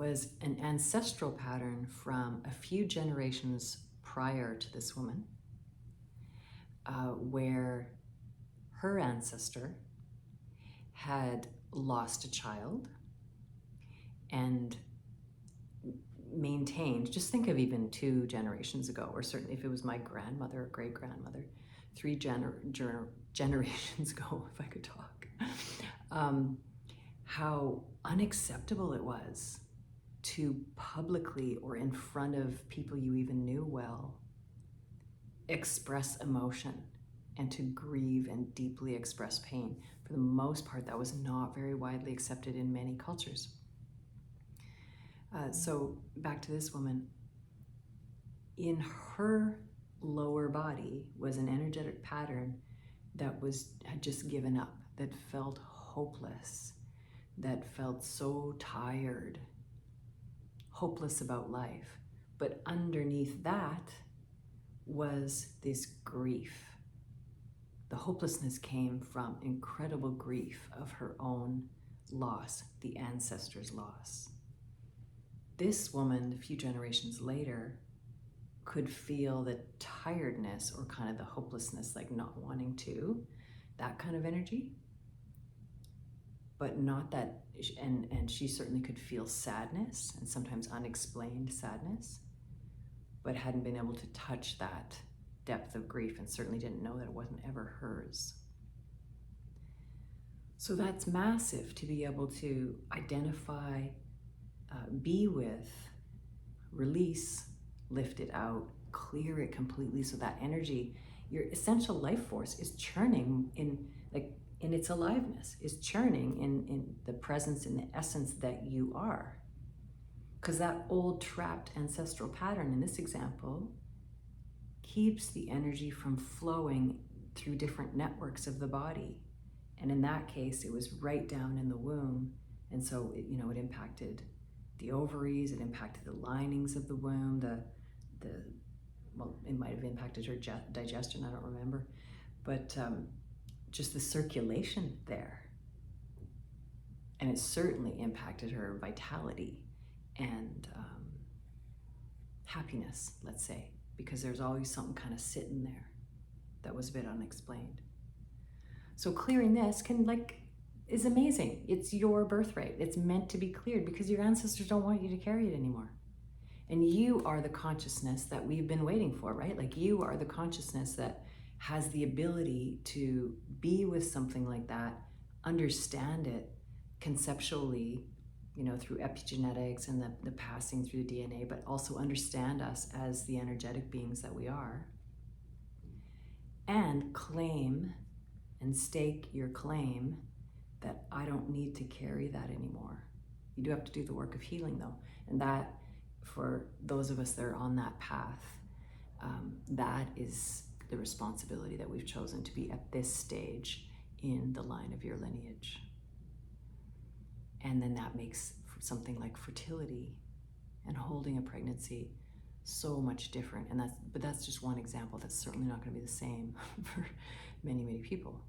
was an ancestral pattern from a few generations prior to this woman, where her ancestor had lost a child and maintained, just think of even 2 generations ago, or certainly if it was my grandmother or great-grandmother, 3 generations ago, if I could talk, how unacceptable it was to publicly or in front of people you even knew well express emotion and to grieve and deeply express pain. For the most part, that was not very widely accepted in many cultures. So back to this woman, in her lower body was an energetic pattern that had just given up, that felt hopeless, that felt so tired, hopeless about life. But underneath that was this grief. The hopelessness came from incredible grief of her own loss, the ancestor's loss. This woman, a few generations later, could feel the tiredness or kind of the hopelessness, like not wanting to, that kind of energy, but not that, and she certainly could feel sadness and sometimes unexplained sadness, but hadn't been able to touch that depth of grief and certainly didn't know that it wasn't ever hers. So that's massive, to be able to identify, be with, release, lift it out, clear it completely, so that energy, your essential life force, is churning in its aliveness, is churning in the presence, in the essence that you are. Because that old trapped ancestral pattern in this example keeps the energy from flowing through different networks of the body. And in that case, it was right down in the womb. And so it impacted the ovaries, it impacted the linings of the womb, well, it might have impacted her digestion, I don't remember, but just the circulation there. And it certainly impacted her vitality and happiness, let's say, because there's always something kind of sitting there that was a bit unexplained. So clearing this is amazing. It's your birthright. It's meant to be cleared because your ancestors don't want you to carry it anymore. And you are the consciousness that we've been waiting for, right? Like, you are the consciousness that has the ability to be with something like that, understand it conceptually, through epigenetics and the passing through the DNA, but also understand us as the energetic beings that we are, and claim and stake your claim that I don't need to carry that anymore. You do have to do the work of healing, though, and that, for those of us that are on that path, that is the responsibility that we've chosen to be at this stage in the line of your lineage. And then that makes something like fertility and holding a pregnancy so much different. But that's just one example. That's certainly not going to be the same for many, many people.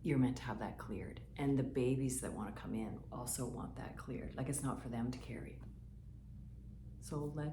You're meant to have that cleared. And the babies that want to come in also want that cleared. Like, it's not for them to carry. So let